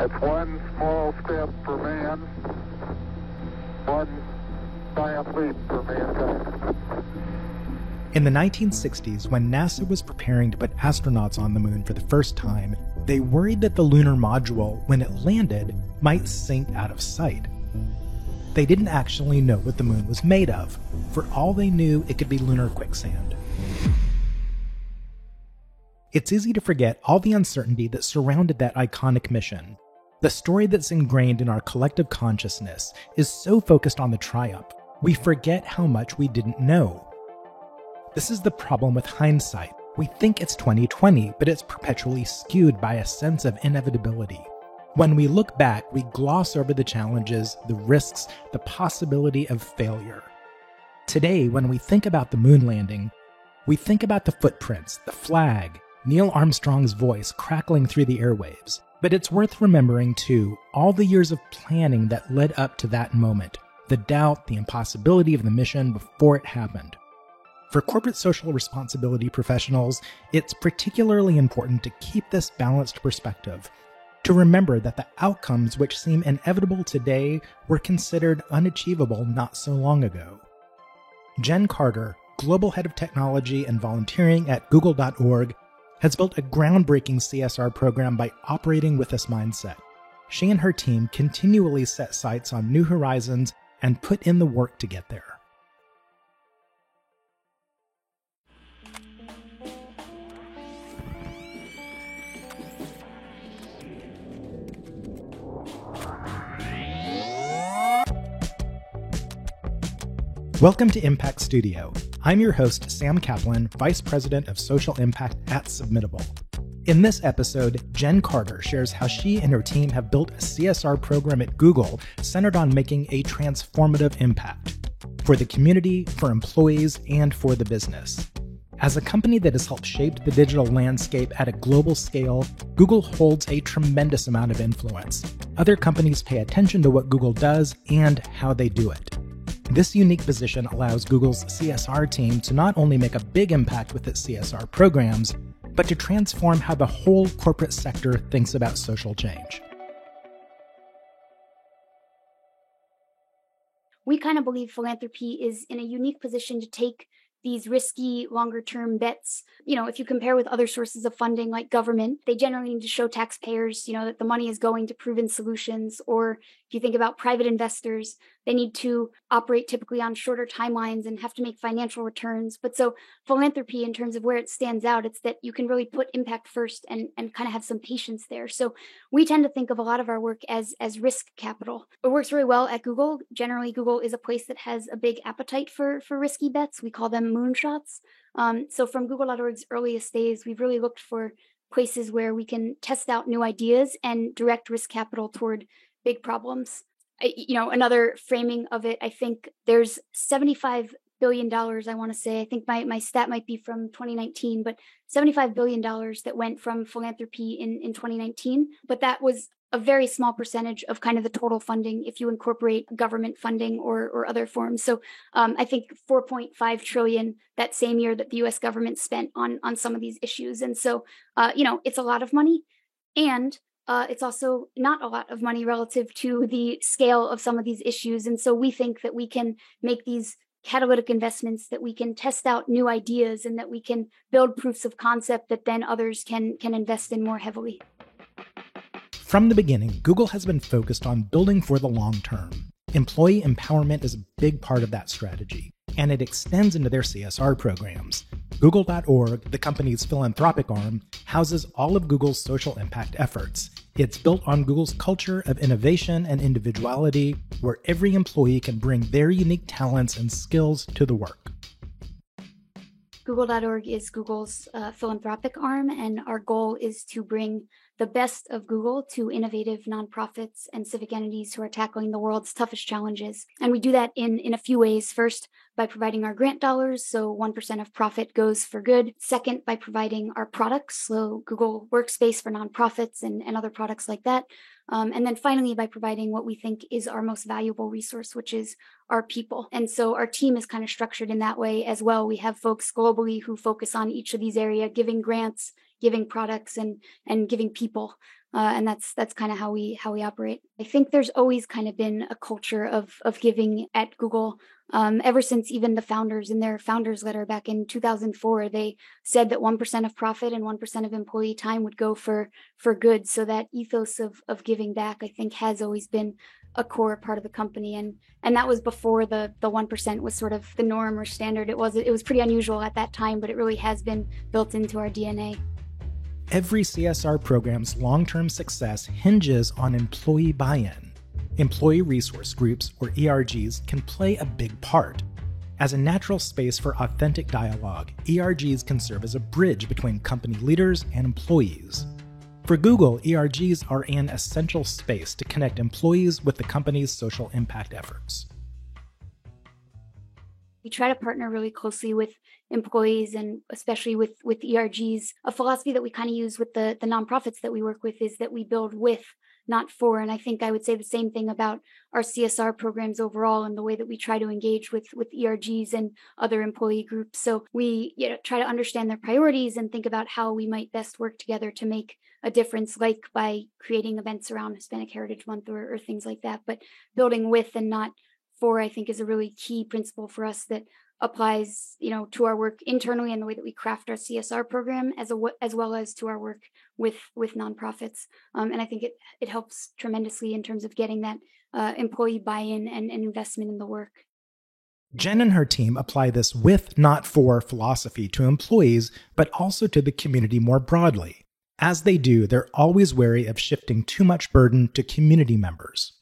It's one small step for man, one giant leap for mankind. In the 1960s, when NASA was preparing to put astronauts on the moon for the first time, they worried that the lunar module, when it landed, might sink out of sight. They didn't actually know what the moon was made of. For all they knew, it could be lunar quicksand. It's easy to forget all the uncertainty that surrounded that iconic mission. The story that's ingrained in our collective consciousness is so focused on the triumph, we forget how much we didn't know. This is the problem with hindsight. We think it's 2020, but it's perpetually skewed by a sense of inevitability. When we look back, we gloss over the challenges, the risks, the possibility of failure. Today, when we think about the moon landing, we think about the footprints, the flag, Neil Armstrong's voice crackling through the airwaves. But it's worth remembering, too, all the years of planning that led up to that moment, the doubt, the impossibility of the mission before it happened. For corporate social responsibility professionals, it's particularly important to keep this balanced perspective, to remember that the outcomes which seem inevitable today were considered unachievable not so long ago. Jen Carter, Global Head of Technology and Volunteering at Google.org, has built a groundbreaking CSR program by operating with this mindset. She and her team continually set sights on new horizons and put in the work to get there. Welcome to Impact Studio. I'm your host, Sam Kaplan, Vice President of Social Impact at Submittable. In this episode, Jen Carter shares how she and her team have built a CSR program at Google centered on making a transformative impact for the community, for employees, and for the business. As a company that has helped shape the digital landscape at a global scale, Google holds a tremendous amount of influence. Other companies pay attention to what Google does and how they do it. This unique position allows Google's CSR team to not only make a big impact with its CSR programs, but to transform how the whole corporate sector thinks about social change. We kind of believe philanthropy is in a unique position to take these risky, longer-term bets. If you compare with other sources of funding like government, they generally need to show taxpayers, that the money is going to proven solutions. Or if you think about private investors, they need to operate typically on shorter timelines and have to make financial returns. But so philanthropy, in terms of where it stands out, it's that you can really put impact first and kind of have some patience there. So we tend to think of a lot of our work as risk capital. It works really well at Google. Generally, Google is a place that has a big appetite for risky bets. We call them moonshots. So from Google.org's earliest days, we've really looked for places where we can test out new ideas and direct risk capital toward big problems. Another framing of it, I think there's $75 billion, I want to say. I think my stat might be from 2019, but $75 billion that went from philanthropy in 2019. But that was a very small percentage of kind of the total funding if you incorporate government funding or other forms. So I think 4.5 trillion that same year that the US government spent on some of these issues. And so, it's a lot of money, and it's also not a lot of money relative to the scale of some of these issues. And so we think that we can make these catalytic investments, that we can test out new ideas, and that we can build proofs of concept that then others can invest in more heavily. From the beginning, Google has been focused on building for the long term. Employee empowerment is a big part of that strategy, and it extends into their CSR programs. Google.org, the company's philanthropic arm, houses all of Google's social impact efforts. It's built on Google's culture of innovation and individuality, where every employee can bring their unique talents and skills to the work. Google.org is Google's philanthropic arm, and our goal is to bring the best of Google to innovative nonprofits and civic entities who are tackling the world's toughest challenges. And we do that in a few ways. First, by providing our grant dollars, so 1% of profit goes for good. Second, by providing our products, so Google Workspace for nonprofits and other products like that. And then finally, by providing what we think is our most valuable resource, which is our people. And so our team is kind of structured in that way as well. We have folks globally who focus on each of these areas, giving grants giving products and giving people. And that's kind of how we operate. I think there's always kind of been a culture of giving at Google. Ever since even the founders in their founders letter back in 2004, they said that 1% of profit and 1% of employee time would go for good. So that ethos of giving back, I think, has always been a core part of the company. And that was before the 1% was sort of the norm or standard. It was pretty unusual at that time, but it really has been built into our DNA. Every CSR program's long-term success hinges on employee buy-in. Employee resource groups, or ERGs, can play a big part. As a natural space for authentic dialogue, ERGs can serve as a bridge between company leaders and employees. For Google, ERGs are an essential space to connect employees with the company's social impact efforts. We try to partner really closely with employees and especially with ERGs. A philosophy that we kind of use with the nonprofits that we work with is that we build with, not for. And I think I would say the same thing about our CSR programs overall and the way that we try to engage with ERGs and other employee groups. So we try to understand their priorities and think about how we might best work together to make a difference, like by creating events around Hispanic Heritage Month or things like that. But building with and not for, I think, is a really key principle for us that applies, to our work internally and the way that we craft our CSR program, as well as to our work with nonprofits. And I think it helps tremendously in terms of getting that employee buy-in and investment in the work. Jen and her team apply this with, not for philosophy to employees, but also to the community more broadly. As they do, they're always wary of shifting too much burden to community members.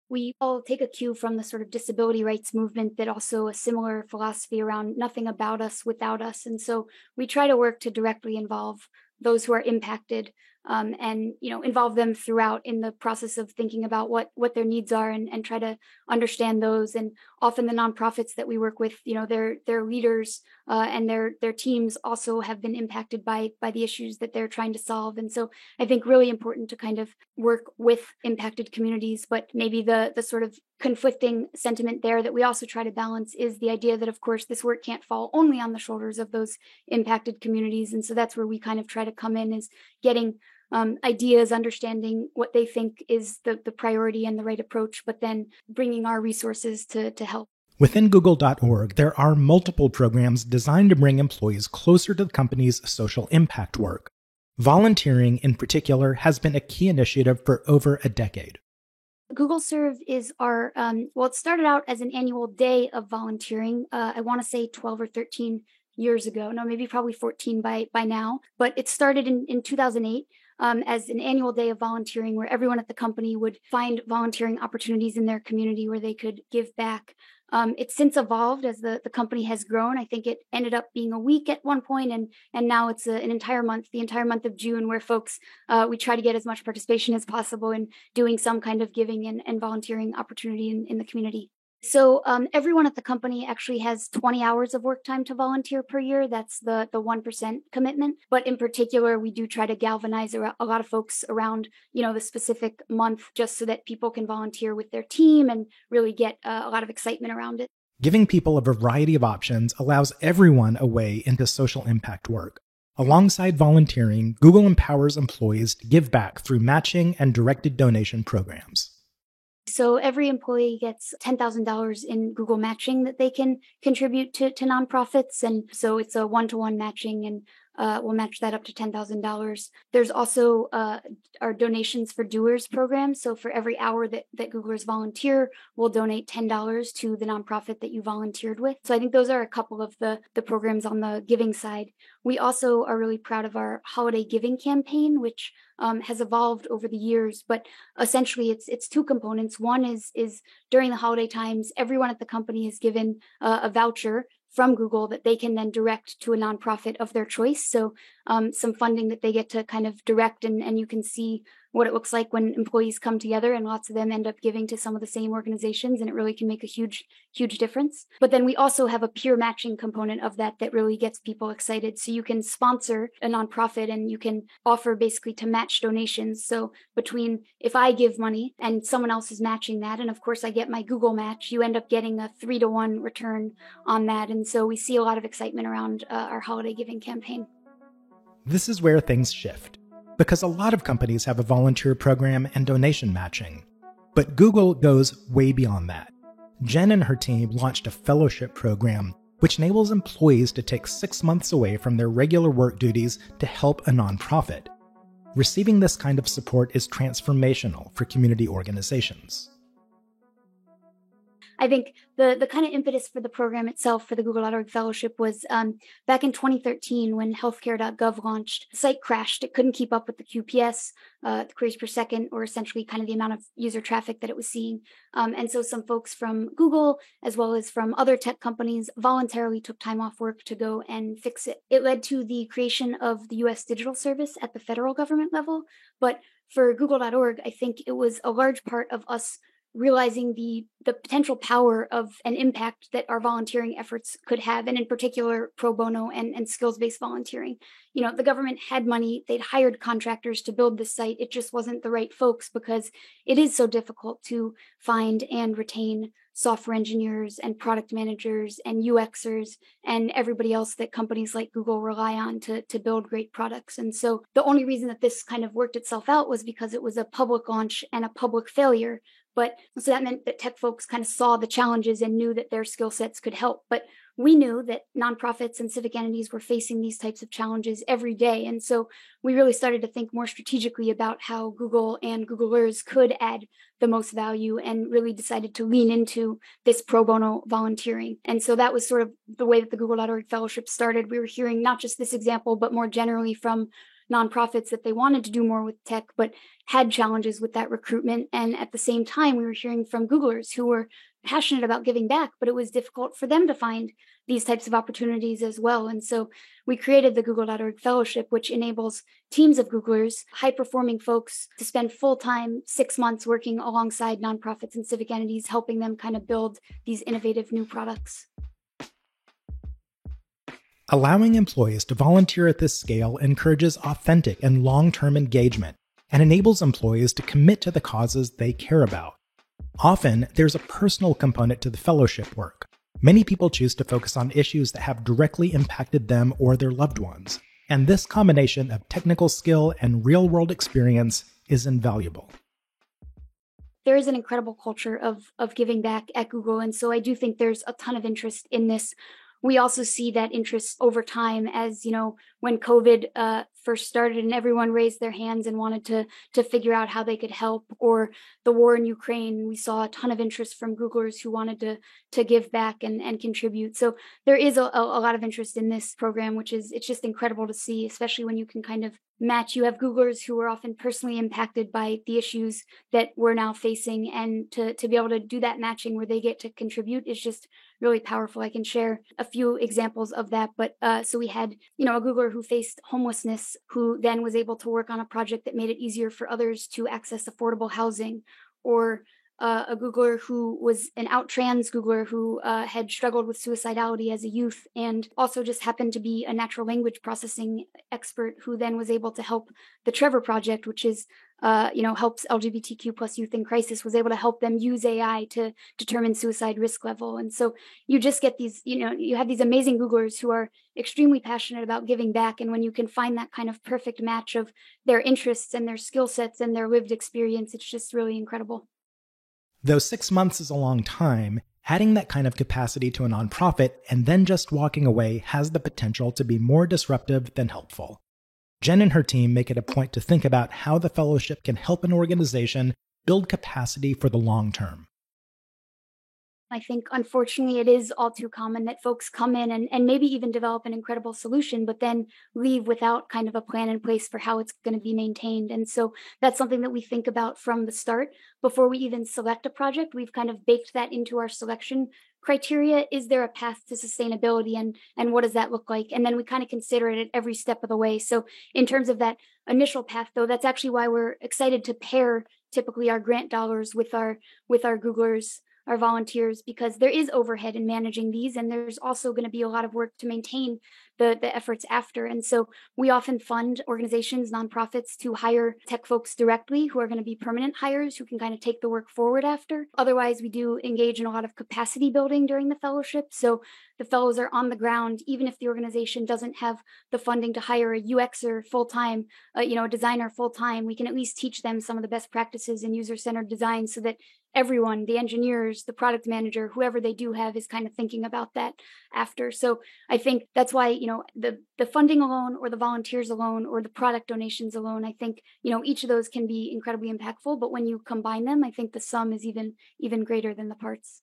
We all take a cue from the sort of disability rights movement, that also a similar philosophy around nothing about us without us. And so we try to work to directly involve those who are impacted and involve them throughout in the process of thinking about what their needs are and try to understand those. And often the nonprofits that we work with, their leaders and their teams also have been impacted by the issues that they're trying to solve. And so I think really important to kind of work with impacted communities, but maybe the sort of conflicting sentiment there that we also try to balance is the idea that, of course, this work can't fall only on the shoulders of those impacted communities. And so that's where we kind of try to come in, is getting ideas, understanding what they think is the priority and the right approach, but then bringing our resources to help. Within Google.org, there are multiple programs designed to bring employees closer to the company's social impact work. Volunteering, in particular, has been a key initiative for over a decade. Google Serve is our, it started out as an annual day of volunteering, I want to say 12 or 13 years ago. No, maybe probably 14 by now. But it started in 2008 as an annual day of volunteering, where everyone at the company would find volunteering opportunities in their community where they could give back. It's since evolved as the company has grown. I think it ended up being a week at one point, and now it's an entire month, the entire month of June, where folks, we try to get as much participation as possible in doing some kind of giving and volunteering opportunity in the community. So everyone at the company actually has 20 hours of work time to volunteer per year. That's the 1% commitment. But in particular, we do try to galvanize a lot of folks around, the specific month, just so that people can volunteer with their team and really get a lot of excitement around it. Giving people a variety of options allows everyone a way into social impact work. Alongside volunteering, Google empowers employees to give back through matching and directed donation programs. So every employee gets $10,000 in Google matching that they can contribute to nonprofits. And so it's a one-to-one matching, and we'll match that up to $10,000. There's also our donations for doers program. So for every hour that Googlers volunteer, we'll donate $10 to the nonprofit that you volunteered with. So I think those are a couple of the programs on the giving side. We also are really proud of our holiday giving campaign, which has evolved over the years, but essentially it's two components. One is during the holiday times, everyone at the company is given a voucher from Google that they can then direct to a nonprofit of their choice. So some funding that they get to kind of direct, and you can see what it looks like when employees come together, and lots of them end up giving to some of the same organizations, and it really can make a huge difference. But then we also have a peer matching component of that really gets people excited. So you can sponsor a nonprofit and you can offer basically to match donations. So between, if I give money and someone else is matching that, and of course I get my Google match, you end up getting a 3-to-1 return on that. And so we see a lot of excitement around our holiday giving campaign. This is where things shift, because a lot of companies have a volunteer program and donation matching. But Google goes way beyond that. Jen and her team launched a fellowship program which enables employees to take 6 months away from their regular work duties to help a nonprofit. Receiving this kind of support is transformational for community organizations. I think the kind of impetus for the program itself, for the Google.org Fellowship, was back in 2013 when healthcare.gov launched. The site crashed. It couldn't keep up with the QPS, the queries per second, or essentially kind of the amount of user traffic that it was seeing. And so some folks from Google, as well as from other tech companies, voluntarily took time off work to go and fix it. It led to the creation of the U.S. Digital Service at the federal government level. But for Google.org, I think it was a large part of us realizing the potential power of an impact that our volunteering efforts could have, and in particular, pro bono and skills-based volunteering. You know, the government had money, they'd hired contractors to build this site. It just wasn't the right folks because it is so difficult to find and retain software engineers and product managers and UXers and everybody else that companies like Google rely on to build great products. And so the only reason that this kind of worked itself out was because it was a public launch and a public failure. But so that meant that tech folks kind of saw the challenges and knew that their skill sets could help. But we knew that nonprofits and civic entities were facing these types of challenges every day. And so we really started to think more strategically about how Google and Googlers could add the most value, and really decided to lean into this pro bono volunteering. And so that was sort of the way that the Google.org Fellowship started. We were hearing not just this example, but more generally from nonprofits that they wanted to do more with tech, but had challenges with that recruitment. And at the same time, we were hearing from Googlers who were passionate about giving back, but it was difficult for them to find these types of opportunities as well. And so we created the Google.org Fellowship, which enables teams of Googlers, high-performing folks, to spend full-time 6 months working alongside nonprofits and civic entities, helping them kind of build these innovative new products. Allowing employees to volunteer at this scale encourages authentic and long-term engagement and enables employees to commit to the causes they care about. Often, there's a personal component to the fellowship work. Many people choose to focus on issues that have directly impacted them or their loved ones, and this combination of technical skill and real-world experience is invaluable. There is an incredible culture of giving back at Google, and so I do think there's a ton of interest in this. We also see that interest over time as, you know, when COVID first started and everyone raised their hands and wanted to figure out how they could help, or the war in Ukraine, we saw a ton of interest from Googlers who wanted to give back and contribute. So there is a lot of interest in this program, it's just incredible to see, especially when you can kind of match. You have Googlers who are often personally impacted by the issues that we're now facing, and to be able to do that matching where they get to contribute is just really powerful. I can share a few examples of that, but so we had, you know, a Googler who faced homelessness, who then was able to work on a project that made it easier for others to access affordable housing, or a Googler who was an out trans Googler who had struggled with suicidality as a youth, and also just happened to be a natural language processing expert, who then was able to help the Trevor Project, which is helps LGBTQ plus youth in crisis, was able to help them use AI to determine suicide risk level. And so you just get these, you have these amazing Googlers who are extremely passionate about giving back. And when you can find that kind of perfect match of their interests and their skill sets and their lived experience, it's just really incredible. Though 6 months is a long time, adding that kind of capacity to a nonprofit and then just walking away has the potential to be more disruptive than helpful. Jen and her team make it a point to think about how the fellowship can help an organization build capacity for the long term. I think, unfortunately, it is all too common that folks come in and maybe even develop an incredible solution, but then leave without kind of a plan in place for how it's going to be maintained. And so that's something that we think about from the start. Before we even select a project, we've kind of baked that into our selection criteria. Is there a path to sustainability, and what does that look like? And then we kind of consider it at every step of the way. So in terms of that initial path, though, that's actually why we're excited to pair typically our grant dollars with our Googlers, our volunteers, because there is overhead in managing these, and there's also going to be a lot of work to maintain the efforts after. And so we often fund organizations, nonprofits, to hire tech folks directly who are going to be permanent hires who can kind of take the work forward after. Otherwise, we do engage in a lot of capacity building during the fellowship. So the fellows are on the ground, even if the organization doesn't have the funding to hire a UXer full-time, a designer full-time. We can at least teach them some of the best practices in user-centered design so that everyone, the engineers, the product manager, whoever they do have, is kind of thinking about that after. So I think that's why, the funding alone, or the volunteers alone, or the product donations alone, I think, each of those can be incredibly impactful. But when you combine them, I think the sum is even greater than the parts.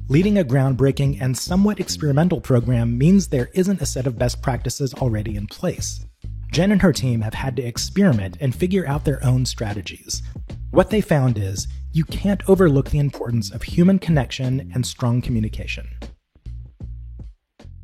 Leading a groundbreaking and somewhat experimental program means there isn't a set of best practices already in place. Jen and her team have had to experiment and figure out their own strategies. What they found is, you can't overlook the importance of human connection and strong communication.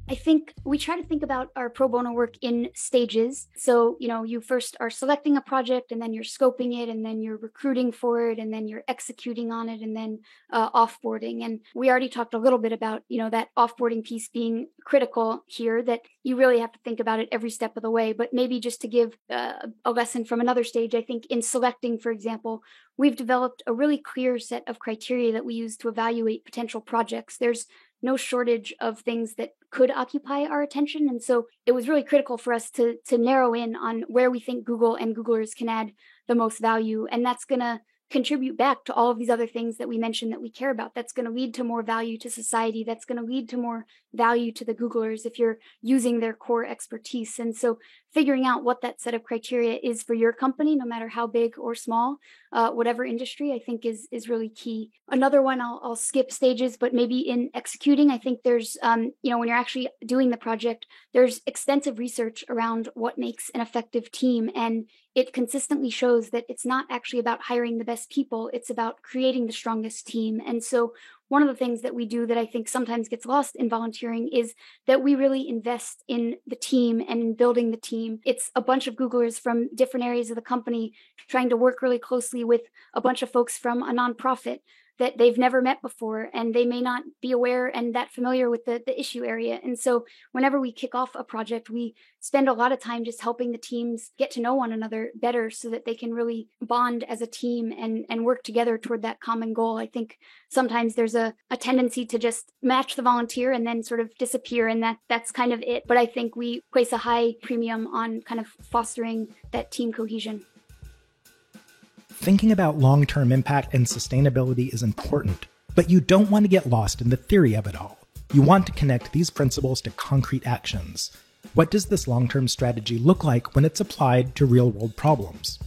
I think we try to think about our pro bono work in stages. So, you first are selecting a project, and then you're scoping it, and then you're recruiting for it, and then you're executing on it, and then offboarding. And we already talked a little bit about, that offboarding piece being critical here, that you really have to think about it every step of the way. But maybe just to give a lesson from another stage, I think in selecting, for example, we've developed a really clear set of criteria that we use to evaluate potential projects. There's no shortage of things that could occupy our attention. And so it was really critical for us to narrow in on where we think Google and Googlers can add the most value. And that's going to contribute back to all of these other things that we mentioned that we care about. That's going to lead to more value to society. That's going to lead to more value to the Googlers if you're using their core expertise. And so figuring out what that set of criteria is for your company, no matter how big or small, whatever industry, I think is really key. Another one, I'll skip stages, but maybe in executing, I think there's, when you're actually doing the project, there's extensive research around what makes an effective team. And it consistently shows that it's not actually about hiring the best people, it's about creating the strongest team. And so one of the things that we do that I think sometimes gets lost in volunteering is that we really invest in the team and in building the team. It's a bunch of Googlers from different areas of the company trying to work really closely with a bunch of folks from a nonprofit that they've never met before, and they may not be aware and that familiar with the issue area. And so whenever we kick off a project, we spend a lot of time just helping the teams get to know one another better so that they can really bond as a team and work together toward that common goal. I think sometimes there's a tendency to just match the volunteer and then sort of disappear, and that's kind of it. But I think we place a high premium on kind of fostering that team cohesion. Thinking about long-term impact and sustainability is important, but you don't want to get lost in the theory of it all. You want to connect these principles to concrete actions. What does this long-term strategy look like when it's applied to real-world problems?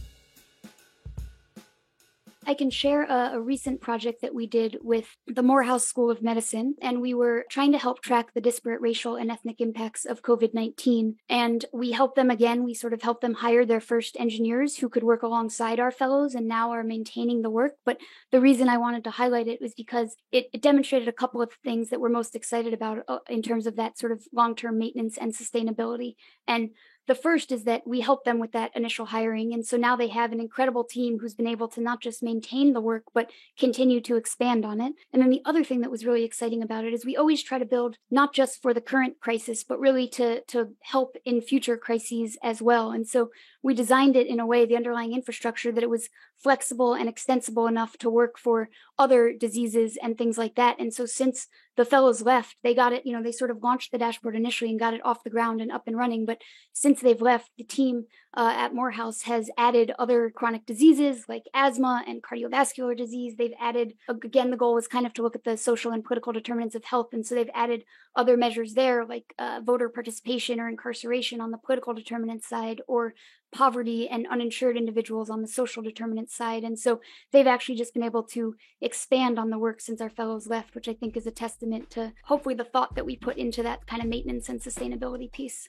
I can share a recent project that we did with the Morehouse School of Medicine, and we were trying to help track the disparate racial and ethnic impacts of COVID-19. And we helped them again. We sort of helped them hire their first engineers who could work alongside our fellows and now are maintaining the work. But the reason I wanted to highlight it was because it demonstrated a couple of things that we're most excited about in terms of that sort of long-term maintenance and sustainability. And the first is that we helped them with that initial hiring. And so now they have an incredible team who's been able to not just maintain the work, but continue to expand on it. And then the other thing that was really exciting about it is we always try to build not just for the current crisis, but really to help in future crises as well. And so we designed it in a way, the underlying infrastructure, that it was flexible and extensible enough to work for other diseases and things like that. And so since the fellows left, they got it, they sort of launched the dashboard initially and got it off the ground and up and running. But since they've left, the team at Morehouse has added other chronic diseases like asthma and cardiovascular disease. They've added, again, the goal was kind of to look at the social and political determinants of health. And so they've added other measures there, like voter participation or incarceration on the political determinant side, or poverty and uninsured individuals on the social determinant side. And so they've actually just been able to expand on the work since our fellows left, which I think is a testament to hopefully the thought that we put into that kind of maintenance and sustainability piece.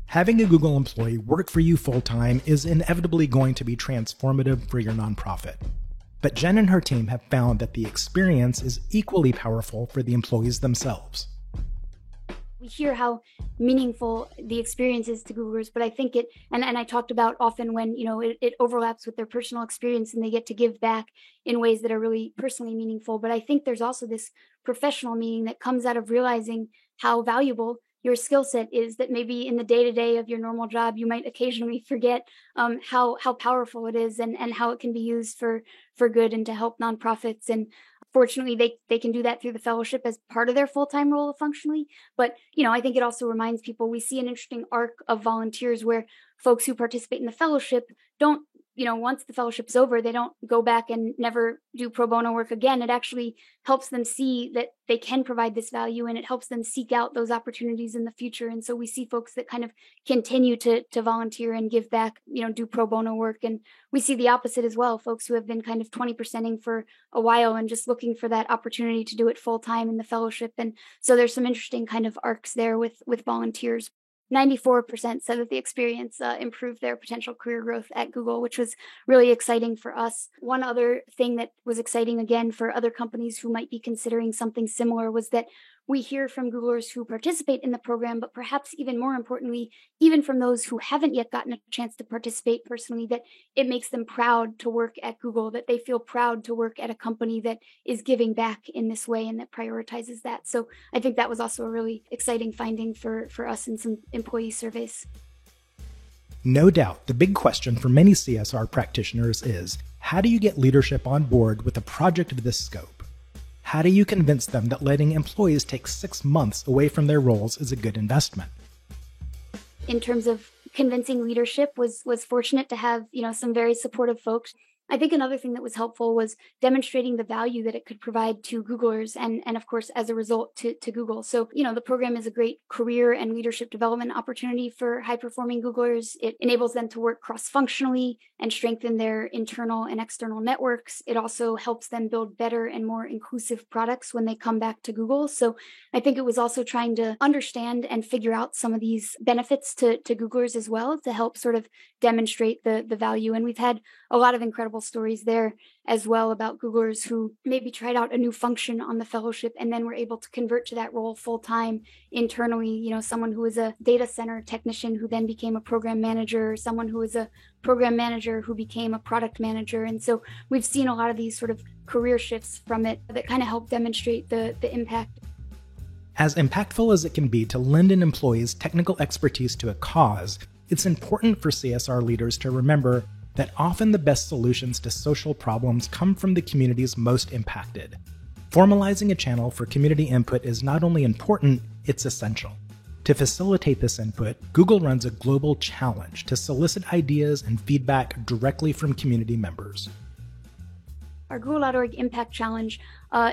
Having a Google employee work for you full-time is inevitably going to be transformative for your nonprofit. But Jen and her team have found that the experience is equally powerful for the employees themselves. We hear how meaningful the experience is to Googlers, but I think it, and I talked about often when, it overlaps with their personal experience and they get to give back in ways that are really personally meaningful. But I think there's also this professional meaning that comes out of realizing how valuable your skill set is, that maybe in the day-to-day of your normal job, you might occasionally forget how powerful it is and how it can be used for good and to help nonprofits. And fortunately, they can do that through the fellowship as part of their full-time role functionally. But, I think it also reminds people, we see an interesting arc of volunteers where folks who participate in the fellowship don't, once the fellowship's over, they don't go back and never do pro bono work again. It actually helps them see that they can provide this value, and it helps them seek out those opportunities in the future. And so we see folks that kind of continue to volunteer and give back, do pro bono work. And we see the opposite as well, folks who have been kind of 20%ing for a while and just looking for that opportunity to do it full time in the fellowship. And so there's some interesting kind of arcs there with volunteers. 94% said that the experience improved their potential career growth at Google, which was really exciting for us. One other thing that was exciting, again, for other companies who might be considering something similar was that we hear from Googlers who participate in the program, but perhaps even more importantly, even from those who haven't yet gotten a chance to participate personally, that it makes them proud to work at Google, that they feel proud to work at a company that is giving back in this way and that prioritizes that. So I think that was also a really exciting finding for us in some employee surveys. No doubt, the big question for many CSR practitioners is, how do you get leadership on board with a project of this scope? How do you convince them that letting employees take 6 months away from their roles is a good investment? In terms of convincing leadership, was fortunate to have, some very supportive folks. I think another thing that was helpful was demonstrating the value that it could provide to Googlers and of course, as a result to Google. So, the program is a great career and leadership development opportunity for high-performing Googlers. It enables them to work cross-functionally and strengthen their internal and external networks. It also helps them build better and more inclusive products when they come back to Google. So I think it was also trying to understand and figure out some of these benefits to Googlers as well to help sort of demonstrate the value. And we've had a lot of incredible stories there as well about Googlers who maybe tried out a new function on the fellowship and then were able to convert to that role full time internally. Someone who was a data center technician who then became a program manager, or someone who was a program manager who became a product manager. And so we've seen a lot of these sort of career shifts from it that kind of help demonstrate the impact. As impactful as it can be to lend an employee's technical expertise to a cause, it's important for CSR leaders to remember that often the best solutions to social problems come from the communities most impacted. Formalizing a channel for community input is not only important, it's essential. To facilitate this input, Google runs a global challenge to solicit ideas and feedback directly from community members. Our Google.org Impact Challenge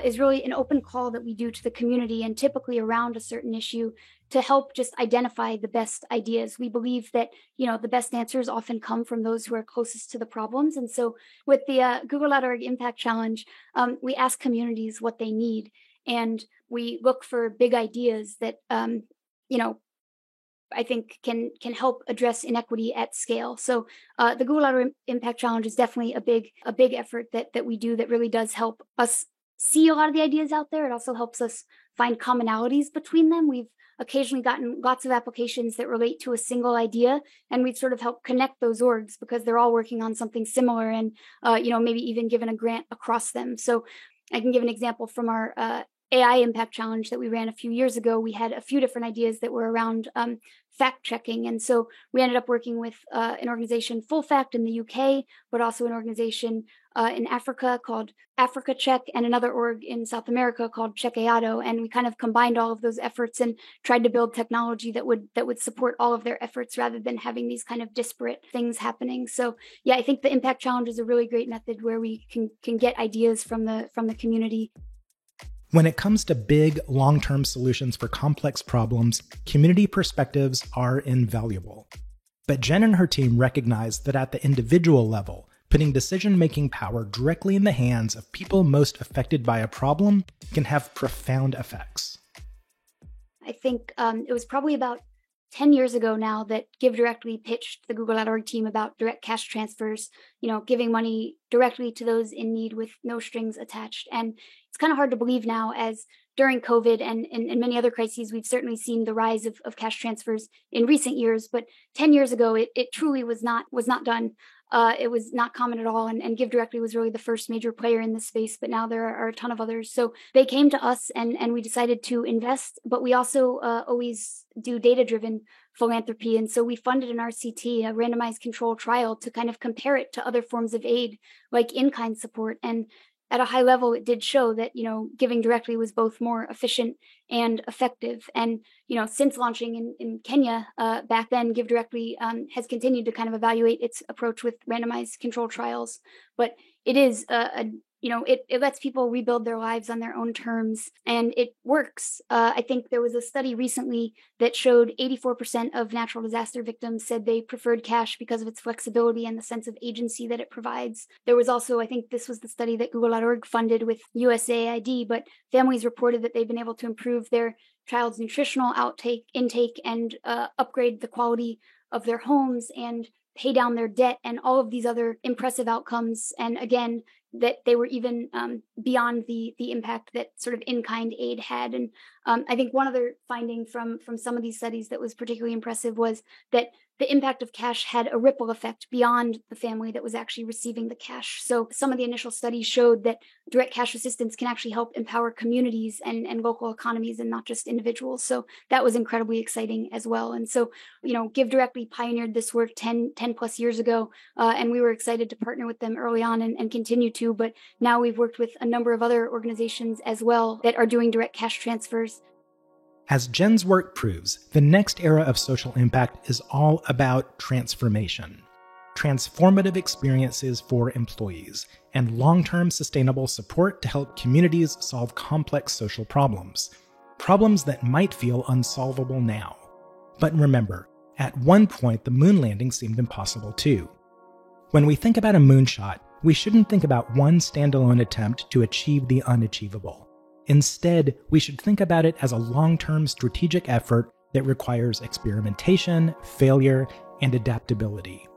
is really an open call that we do to the community and typically around a certain issue to help just identify the best ideas. We believe that, the best answers often come from those who are closest to the problems. And so with the Google.org Impact Challenge, we ask communities what they need. And we look for big ideas that, I think can help address inequity at scale. So the Google.org Impact Challenge is definitely a big effort that we do that really does help us see a lot of the ideas out there. It also helps us find commonalities between them. We've occasionally gotten lots of applications that relate to a single idea, and we've sort of helped connect those orgs because they're all working on something similar and, maybe even given a grant across them. So I can give an example from our AI Impact Challenge that we ran a few years ago. We had a few different ideas that were around fact checking. And so we ended up working with an organization, Full Fact in the UK, but also an organization in Africa called Africa Check, and another org in South America called Chequeado. And we kind of combined all of those efforts and tried to build technology that would support all of their efforts rather than having these kind of disparate things happening. So yeah, I think the Impact Challenge is a really great method where we can get ideas from the community. When it comes to big, long-term solutions for complex problems, community perspectives are invaluable. But Jen and her team recognize that at the individual level, putting decision-making power directly in the hands of people most affected by a problem can have profound effects. I think it was probably about 10 years ago now that GiveDirectly pitched the Google.org team about direct cash transfers, giving money directly to those in need with no strings attached. And it's kind of hard to believe now, as during COVID and many other crises, we've certainly seen the rise of cash transfers in recent years. But 10 years ago, it truly was not done. It was not common at all. And GiveDirectly was really the first major player in this space, but now there are a ton of others. So they came to us and we decided to invest, but we also always do data-driven philanthropy. And so we funded an RCT, a randomized control trial, to kind of compare it to other forms of aid, like in-kind support. And at a high level, it did show that, giving directly was both more efficient and effective. And, since launching in Kenya back then, GiveDirectly has continued to kind of evaluate its approach with randomized control trials. But it is it lets people rebuild their lives on their own terms, and it works. I think there was a study recently that showed 84% of natural disaster victims said they preferred cash because of its flexibility and the sense of agency that it provides. There was also, I think this was the study that Google.org funded with USAID, but families reported that they've been able to improve their child's nutritional intake and upgrade the quality of their homes and pay down their debt and all of these other impressive outcomes. And again, that they were even beyond the impact that sort of in-kind aid had. And I think one other finding from some of these studies that was particularly impressive was that the impact of cash had a ripple effect beyond the family that was actually receiving the cash. So some of the initial studies showed that direct cash assistance can actually help empower communities and local economies and not just individuals. So that was incredibly exciting as well. And so, GiveDirectly pioneered this work 10 plus years ago, and we were excited to partner with them early on and continue to. But now we've worked with a number of other organizations as well that are doing direct cash transfers. As Jen's work proves, the next era of social impact is all about transformation, transformative experiences for employees, and long-term sustainable support to help communities solve complex social problems that might feel unsolvable now. But remember, at one point the moon landing seemed impossible too. When we think about a moonshot, we shouldn't think about one standalone attempt to achieve the unachievable. Instead, we should think about it as a long-term strategic effort that requires experimentation, failure, and adaptability.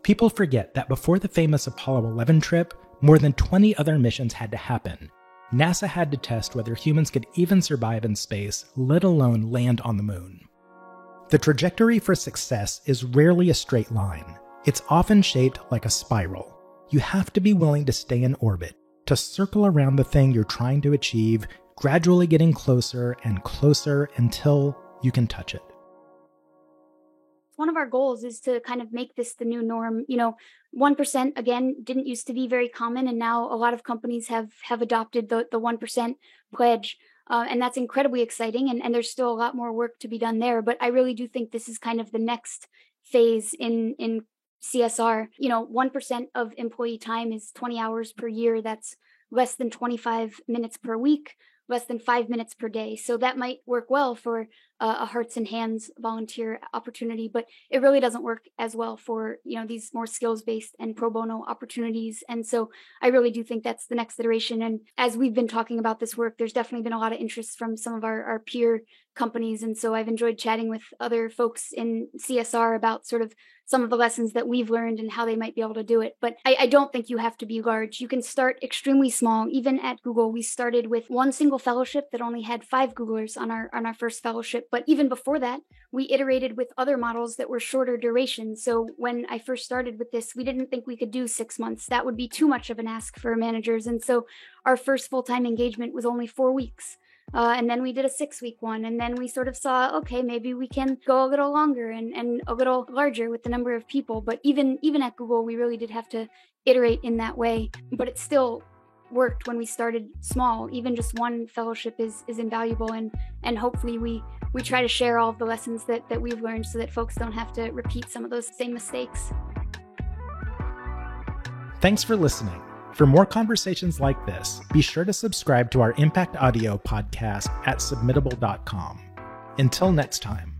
People forget that before the famous Apollo 11 trip, more than 20 other missions had to happen. NASA had to test whether humans could even survive in space, let alone land on the moon. The trajectory for success is rarely a straight line. It's often shaped like a spiral. You have to be willing to stay in orbit, to circle around the thing you're trying to achieve, gradually getting closer and closer until you can touch it. One of our goals is to kind of make this the new norm. 1%, again, didn't used to be very common, and now a lot of companies have adopted the 1% pledge. And that's incredibly exciting, and there's still a lot more work to be done there. But I really do think this is kind of the next phase in CSR. 1% of employee time is 20 hours per year. That's less than 25 minutes per week, less than 5 minutes per day. So that might work well for a Hearts and Hands volunteer opportunity, but it really doesn't work as well for, these more skills-based and pro bono opportunities. And so I really do think that's the next iteration. And as we've been talking about this work, there's definitely been a lot of interest from some of our peer companies. And so I've enjoyed chatting with other folks in CSR about sort of some of the lessons that we've learned and how they might be able to do it. But I don't think you have to be large. You can start extremely small. Even at Google, we started with one single fellowship that only had 5 Googlers on our first fellowship. But even before that, we iterated with other models that were shorter duration. So when I first started with this, we didn't think we could do 6 months. That would be too much of an ask for managers. And so our first full-time engagement was only 4 weeks. And then we did a 6-week one. And then we sort of saw, okay, maybe we can go a little longer and a little larger with the number of people. But even at Google, we really did have to iterate in that way. But it still worked when we started small. Even just one fellowship is invaluable. And hopefully we try to share all of the lessons that we've learned so that folks don't have to repeat some of those same mistakes. Thanks for listening. For more conversations like this, be sure to subscribe to our Impact Audio podcast at submittable.com. Until next time.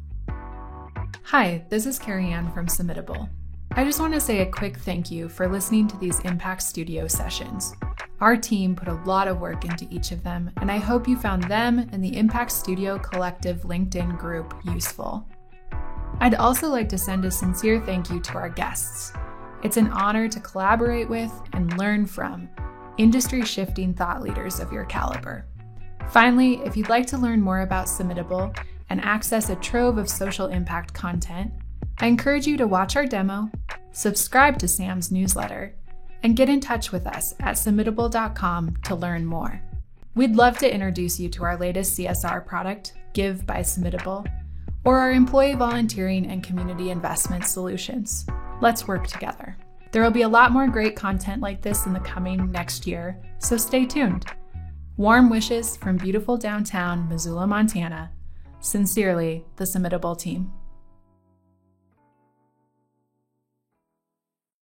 Hi, this is Carrie Ann from Submittable. I just want to say a quick thank you for listening to these Impact Studio sessions. Our team put a lot of work into each of them, and I hope you found them and the Impact Studio Collective LinkedIn group useful. I'd also like to send a sincere thank you to our guests. It's an honor to collaborate with and learn from industry-shifting thought leaders of your caliber. Finally, if you'd like to learn more about Submittable and access a trove of social impact content, I encourage you to watch our demo, subscribe to Sam's newsletter, and get in touch with us at submittable.com to learn more. We'd love to introduce you to our latest CSR product, Give by Submittable, or our employee volunteering and community investment solutions. Let's work together. There will be a lot more great content like this in the coming next year, so stay tuned. Warm wishes from beautiful downtown Missoula, Montana. Sincerely, the Submittable team.